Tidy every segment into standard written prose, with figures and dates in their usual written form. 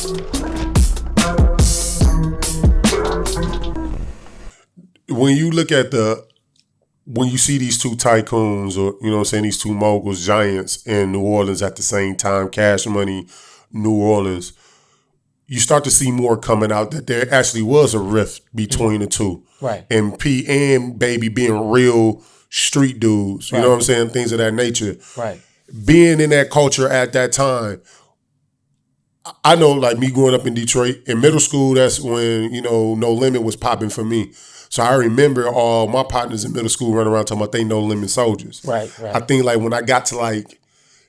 When you look at when you see these two tycoons, or you know what I'm saying, these two moguls, giants in New Orleans at the same time, Cash Money, New Orleans, you start to see more coming out that there actually was a rift between the two. Right. And P and Baby being real street dudes, you know what I'm saying, things of that nature. Right. Being in that culture at that time, I know, like me growing up in Detroit, in middle school, that's when, you know, No Limit was popping for me. So I remember all my partners in middle school running around talking about they No Limit soldiers. Right. I think like when I got to like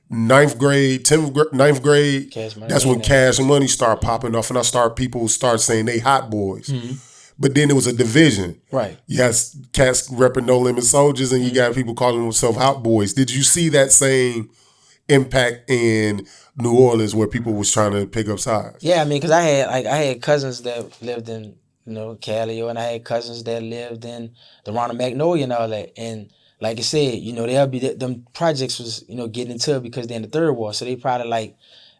ninth grade, ninth grade, that's when Cash Money started popping off, and people start saying they hot boys. Mm-hmm. But then it was a division. Right. Yes, cats repping No Limit soldiers, and you got people calling themselves hot boys. Did you see that same impact in New Orleans where people was trying to pick up sides? Yeah, I mean, because I had cousins that lived in, you know, Cali, and I had cousins that lived in the Ronald Magnolia and all that. And like I said, you know, them projects was, you know, getting into it because they're in the third ward. So they probably like,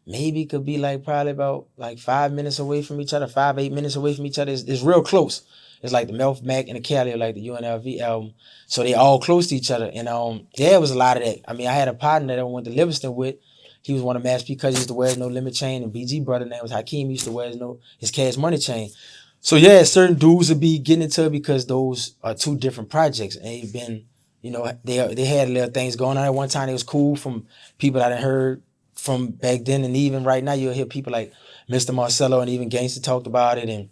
maybe could be like probably about like 5 minutes away from each other, 8 minutes away from each other. It's real close. It's like the Melf Mac and the Cali are like the UNLV album. So they all close to each other. And yeah, it was a lot of that. I mean, I had a partner that I went to Livingston with. He was one of Mass P because he used to wear his No Limit chain, and BG brother name was Hakeem. He used to wear his Cash Money chain. So yeah, certain dudes would be getting into it because those are two different projects. And they've been, you know, they had little things going on. At one time, it was cool from people that I heard from back then, and even right now, you'll hear people like Mr. Marcello and even Gangsta talked about it, and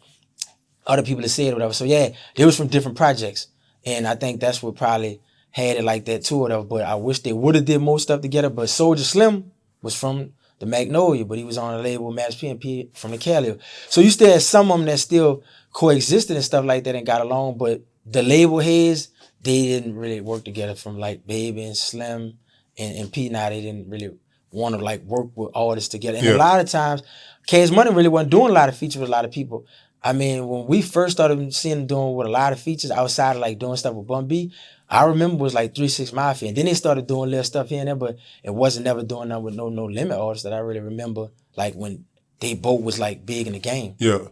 other people that said it, whatever. So yeah, they was from different projects, and I think that's what probably had it like that too, whatever. But I wish they would have did more stuff together. But Soulja Slim was from the Magnolia, but he was on a label Mass P from the Cali. So you still had some of them that still coexisted and stuff like that and got along, but the label heads, they didn't really work together, from like Baby and Slim and P. Now they didn't really want to like work with artists together. And a lot of times, Cash Money really wasn't doing a lot of features with a lot of people. I mean, when we first started seeing them doing with a lot of features outside of like doing stuff with Bun B, I remember it was like 3 6 Mafia. And then they started doing little stuff here and there, but it wasn't never doing that with no Limit artists that I really remember, like when they both was like big in the game. Yeah.